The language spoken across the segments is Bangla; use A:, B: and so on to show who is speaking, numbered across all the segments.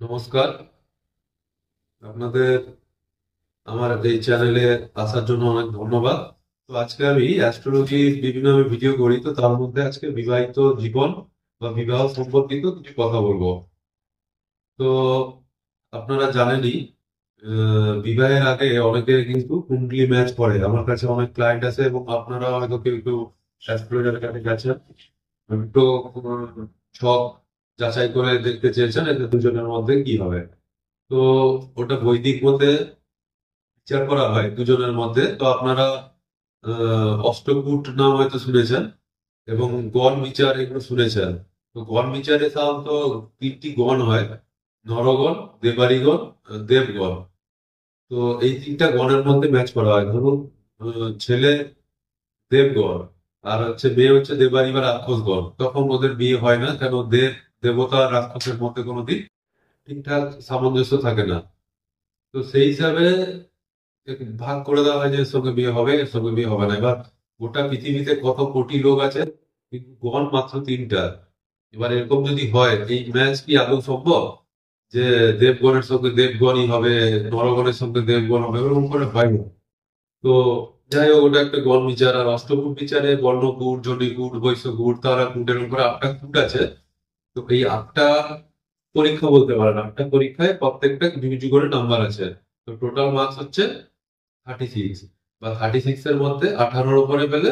A: নমস্কার। আপনাদের আমার এই চ্যানেলে আসার জন্য অনেক ধন্যবাদ। তো আজকে আমি অ্যাস্ট্রোলজির বিভিন্ন আমি ভিডিও করি, তো তার মধ্যে আজকে বিবাহিত জীবন বা বিবাহ সম্পর্কিত কিছু কথা বলবো। তো আপনারা জানেনই, বিবাহের আগে অনেকে কিন্তু কুণ্ডলি ম্যাচ করে। আমার কাছে অনেক ক্লায়েন্ট আছে এবং আপনারা হয়তো কেউ কেউ অ্যাস্ট্রোলজারের কাছে গেছেন, একটু ছক যাচাই করে দেখতে চেয়েছেন এদের দুজনের মধ্যে কি হবে। তো ওটা বৈদিক মতে বিচার করা হয় দুজনের মধ্যে। তো আপনারা অষ্টকূট নাম হয়তো শুনেছেন এবং গণ বিচার এগুলো শুনেছেন। তো গণ বিচারে সাধারণত তিনটি গণ হয়: নরগণ, দেবাড়িগণ, দেবগণ। তো এই তিনটা গণের মধ্যে ম্যাচ করা হয়। ধরুন, ছেলে দেবগণ আর মেয়ে হচ্ছে দেবাড়ি বা রাক্ষসগণ, তখন ওদের বিয়ে হয় না, কেন দেবতা আর রাক্ষসের মধ্যে কোনোদিন ঠিকঠাক সামঞ্জস্য থাকে না। তো সেই হিসাবে ভাগ করে দেওয়া হয় যে এর সঙ্গে বিয়ে হবে, এর সঙ্গে বিয়ে হবে না। এবার গোটা পৃথিবীতে কত কোটি লোক আছে, কিন্তু গণ মাত্র তিনটা। এবার এরকম যদি হয়, এই ম্যাচ কি আদৌ সম্ভব যে দেবগণের সঙ্গে দেবগণই হবে, নরগণের সঙ্গে দেবগণ হবে? এরকম করে হয় না। তো যাই হোক, ওটা একটা গণ বিচার। আর অষ্টকূট বিচারে বর্ণকূট, জটিকূট, বৈশ্যকূট, তারাকূট, এরকম করে 8টা কূট আছে। তো এই 8টা পরীক্ষা বলতে পারেন। 8টা পরীক্ষায় প্রত্যেকটা কিছু কিছু করে নাম্বার আছে। তো টোটাল মার্কস হচ্ছে 36। বা 36 এর মধ্যে 18-র উপরে পেলে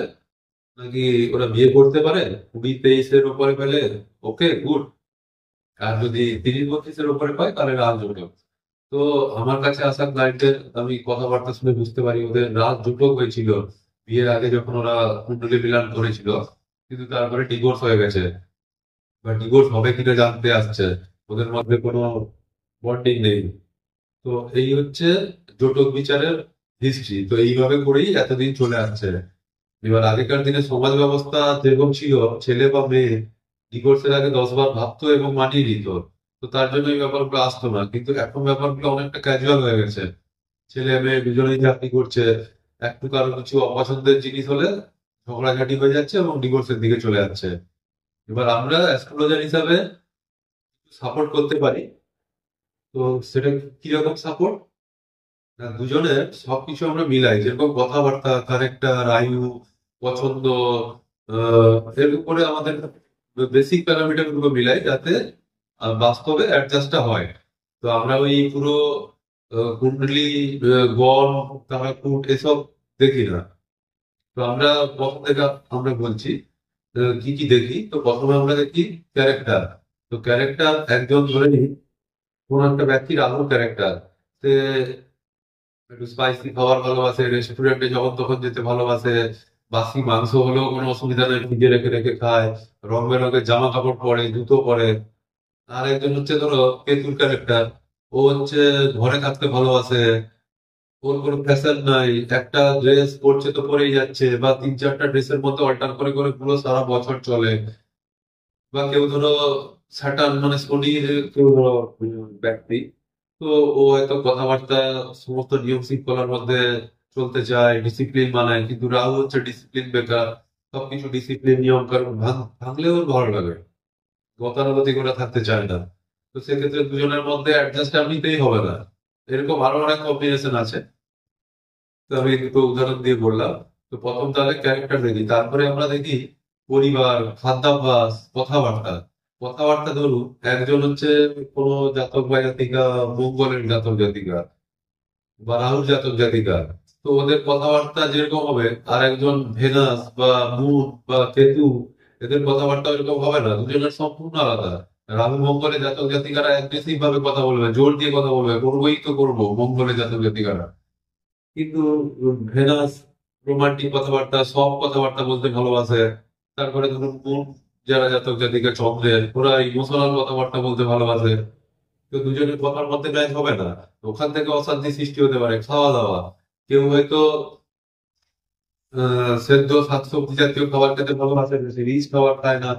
A: নাকি ওরা বিয়ে করতে পারে, 20-23-এর উপরে পেলে ওকে গুড, আর যদি 30-32-এর উপরে পায় তাহলে রাজযোগ। তো আমার কাছে আসা ক্লায়েন্টের আমি কথাবার্তা শুনে বুঝতে পারি ওদের রাজযোগ হয়েছিল বিয়ের আগে, যখন ওরা কুণ্ডলী মিলান করেছিল, কিন্তু তারপরে ডিভোর্স হয়ে গেছে বা ডিভোর্স হবে কিনা জানতে আসছে। ওদের মধ্যে কোনো বন্ডিং নেই। তো এই হচ্ছে জটক বিচারের হিস্ট্রি। তো এইভাবে করেই এতদিন চলে আসছে। এবার আগেকার দিনে সমাজ ব্যবস্থা যেরকম ছিল, ছেলে বা মেয়ে ডিভোর্সের আগে 10 বার ভাবতো এবং মানিয়ে নিত। তো তার জন্য এই ব্যাপারগুলো আসতো না। কিন্তু এখন ব্যাপারগুলো অনেকটা ক্যাজুয়াল হয়ে গেছে। ছেলে মেয়ে দুজনেই চাকরি করছে, একটু কারো কিছু অপছন্দের জিনিস হলে ঝগড়াঝাটি হয়ে যাচ্ছে এবং ডিভোর্সের দিকে চলে যাচ্ছে। এবার আমরা অ্যাস্ট্রোলজার হিসাবে সাপোর্ট করতে পারি। তো সেটা কিরকম সাপোর্ট? না, দুজনের সবকিছু আমরা মিলাই, যেরকম কথাবার্তা, ক্যারেক্টার, আয়ু, পছন্দ, এর উপরে আমাদের বেসিক প্যারামিটার গুলো মিলাই, যাতে বাস্তবে অ্যাডজাস্টটা হয়। তো আমরা ওই পুরো কুণ্ডলী, গণ, তারাকুট এসব দেখি না। তো আমরা প্রথম থেকে আমরা বলছি কি কি দেখি। তো প্রথমে আমরা দেখি ক্যারেক্টার। তো ক্যারেক্টার একজন ধরে নিই, কোন একটা ব্যক্তির আদৌ ক্যারেক্টার, সে একটু স্পাইসি খাবার ভালোবাসে, রেস্টুরেন্টে যখন তখন যেতে ভালোবাসে, বাসি মাংস হলেও কোনো অসুবিধা নেই, ফ্রিজে রেখে রেখে খায়, রং বেরঙের জামা কাপড় পরে, জুতো পরে। আর একজন হচ্ছে ধরো কেতুর ক্যারেক্টার, ও হচ্ছে ঘরে থাকতে ভালোবাসে, ওর কোনো ফ্যাশন নাই, একটা ড্রেস পরছে তো পরেই যাচ্ছে, বা 3-4টা ড্রেসের মধ্যে অল্টার করে করে পুরো সারা বছর চলে। বা কেউ ধরো স্যাটার্ন মানে শনির কেউ ধরো ব্যক্তি, তো ও হয়তো কথাবার্তা সমস্ত নিয়ম শৃঙ্খলার মধ্যে চলতে চায়, ডিসিপ্লিন মানায়, কিন্তু রাহু হচ্ছে ডিসিপ্লিন বেকার, সবকিছু ডিসিপ্লিন নিয়ম কানুন ভাঙলেও ওর ভালো লাগে, গতানুগতিক ওরা থাকতে চায় না। তো সেক্ষেত্রে দুজনের মধ্যে অ্যাডজাস্ট এমনিতেই হবে না। এরকম আরো অনেক কম্বিনেশন আছে, তো আমি একটু উদাহরণ দিয়ে বললাম। তো প্রথম তাহলে ক্যারেক্টার দেখি, তারপরে আমরা দেখি পরিবার, খাদ্যাভ্যাস, কথাবার্তা। কথাবার্তা ধরুন, একজন হচ্ছে কোনো জাতক বা জাতিকা মঙ্গলের জাতক জাতিকা বা রাহুর জাতক জাতিকা, তো ওদের কথাবার্তা যেরকম হবে, আর একজন ভেনাস বা মুন বা কেতু, এদের কথাবার্তা এরকম হবে না, দুজনের সম্পূর্ণ আলাদা। রাহু মঙ্গলের জাতক জাতিকারা অ্যাগ্রেসিভ ভাবে কথা বলবে, জোর দিয়ে কথা বলবে, করবোই তো করবো মঙ্গলের জাতক জাতিকারা। কিন্তু ভেনাস রোমান্টিক কথাবার্তা, সব কথাবার্তা বলতে ভালোবাসে। তারপরে ধরুন মুন, যারা জাতক জাতিকা চন্দ্রের, ওরা ইমোশনাল কথাবার্তা বলতে ভালোবাসে। তো দুজনের কথার মধ্যে ম্যাচ হবে না, ওখান থেকে অশান্তি সৃষ্টি হতে পারে। খাওয়া দাওয়া, কেউ হয়তো সেদ্ধ শাকসবজি জাতীয় খাবার খেতে ভালোবাসে, বেশি রিচ খাবার খায় না,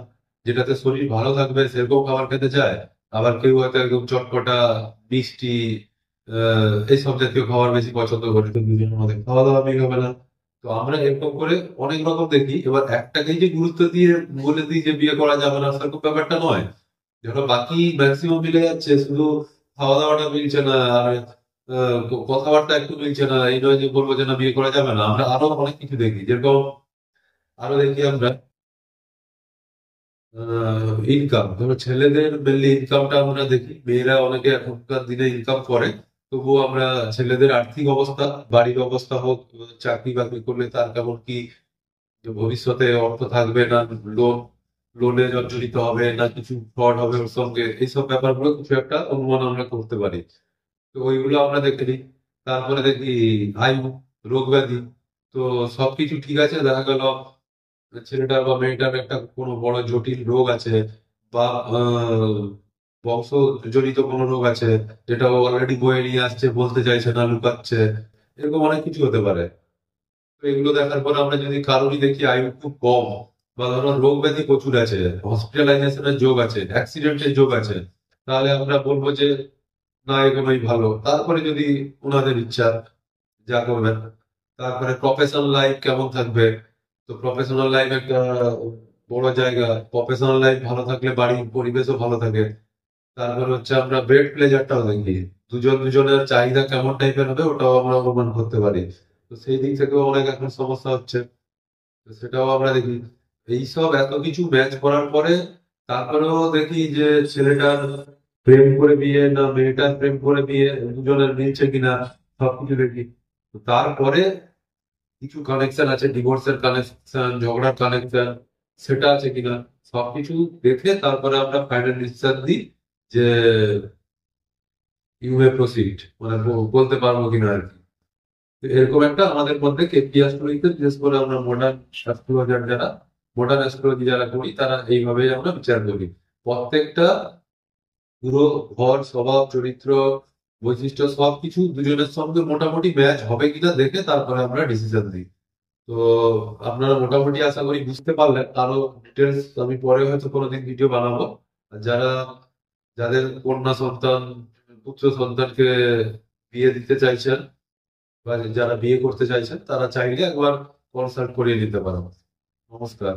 A: যেটাতে শরীর ভালো থাকবে সেরকম খাবার খেতে চায়। আবার কেউ হয়তো একদম চটপটা, মিষ্টি, এইসব জাতীয় খাবার বেশি পছন্দ করে। তো দুজনের মধ্যে খাওয়া দাওয়া মিল হবে না। তো আমরা এরকম করে অনেক রকম দেখি। এবার একটাকেই যে গুরুত্ব দিয়ে বলে দিই যে বিয়ে করা যাবে না, সেরকম ব্যাপারটা নয়। ধরো বাকি ম্যাক্সিমাম মিলে যাচ্ছে, শুধু খাওয়া দাওয়াটা মিলছে না, আর কথাবার্তা একটু মিলছে না, এই নয় যে বলবো যে না বিয়ে করা যাবে না। আমরা আরো অনেক কিছু দেখি, যেরকম আরো দেখি আমরা ইনকাম, ধরো ছেলেদের মেনলি ইনকামটা আমরা দেখি, মেয়েরা অনেকে এখনকার দিনে ইনকাম করে, তবুও আমরা ছেলেদের আর্থিক অবস্থা, বাড়ির অবস্থা হোক, চাকরি বাকরি করলে তার কেমন কি, যে ভবিষ্যতে অর্থ থাকবে না, লোন লোনে জর্জরিত হবে না, কিছু ফ্রড হবে ওর সঙ্গে, এইসব ব্যাপারগুলো কিছু একটা অনুমান আমরা করতে পারি। তো ওইগুলো আমরা দেখে নিই। তারপরে দেখি আয়ু, রোগ ব্যাধি। তো সবকিছু ঠিক আছে, দেখা গেল ছেলেটার বা মেয়েটার একটা কোনো বড় জটিল রোগ আছে, বা আহ, বংশজনিত কোনো রোগ আছে, যেটা ও অলরেডি বয়ে নিয়ে আসছে, বলতে চাইছে না, লুকাচ্ছে, এরকম অনেক কিছু হতে পারে। তো এগুলো দেখার পর আমরা যদি কারোরই দেখি আয়ু খুব কম, বা ধরো রোগ ব্যাধি প্রচুর আছে, হসপিটালাইজেশনের যোগ আছে, অ্যাক্সিডেন্টের যোগ আছে, তাহলে আমরা বলবো যে না, এগোনোই ভালো। তারপরে যদি ওনাদের ইচ্ছা, যা করবেন। তারপরে প্রফেশনাল লাইফ কেমন থাকবে। তো প্রফেশনাল লাইফ একটা বড় জায়গা, প্রফেশনাল লাইফ ভালো থাকলে বাড়ির পরিবেশও ভালো থাকে। তারপরে হচ্ছে আমরা বেড প্লেজারটাও দেখি, দুজন দুজনের চাহিদা কেমন টাইপের হবে ওটাও আমরা অনুমান করতে পারি। তো সেই দিক থেকেও অনেক এখন সমস্যা হচ্ছে, তো সেটাও আমরা দেখি। এইসব এত কিছু ম্যাচ করার পরে তারপরেও দেখি যে ছেলেটার প্রেম করে বিয়ে না মেয়েটার প্রেম করে বিয়ে, দুজনের মিলছে কিনা, সবকিছু দেখি। তো তারপরে কিছু কানেকশন আছে, ডিভোর্সের কানেকশন, ঝগড়ার কানেকশন, সেটা আছে কিনা, সবকিছু দেখে তারপরে আমরা ফাইনাল ডিসিশন দিই যে ইউ মে প্রসিড, মানে বলতে পারবো কিনা আর কি। তো এরকম একটা আমাদের মধ্যে কেপি অ্যাস্ট্রোলজিতে, বিশেষ করে আমরা মডার্ন অ্যাস্ট্রোলজার যারা, মডার্ন অ্যাস্ট্রোলজি যারা করি, তারা এইভাবেই আমরা বিচার করি। প্রত্যেকটা পুরো ঘর, স্বভাব, চরিত্র, বৈশিষ্ট্য সবকিছু দুজনের সঙ্গে মোটামুটি ম্যাচ হবে কিনা দেখে তারপরে আমরা ডিসিশন দিই। তো আপনারা মোটামুটি আশা করি বুঝতে পারলেন। আরো ডিটেলস আমি পরে হয়তো কোনোদিন ভিডিও বানাবো। আর যাদের কন্যা সন্তান, পুত্র সন্তানকে বিয়ে দিতে চাইছেন, বা যারা বিয়ে করতে চাইছেন, তারা চাইলে একবার কনসাল্ট করিয়ে নিতে পারেন। নমস্কার।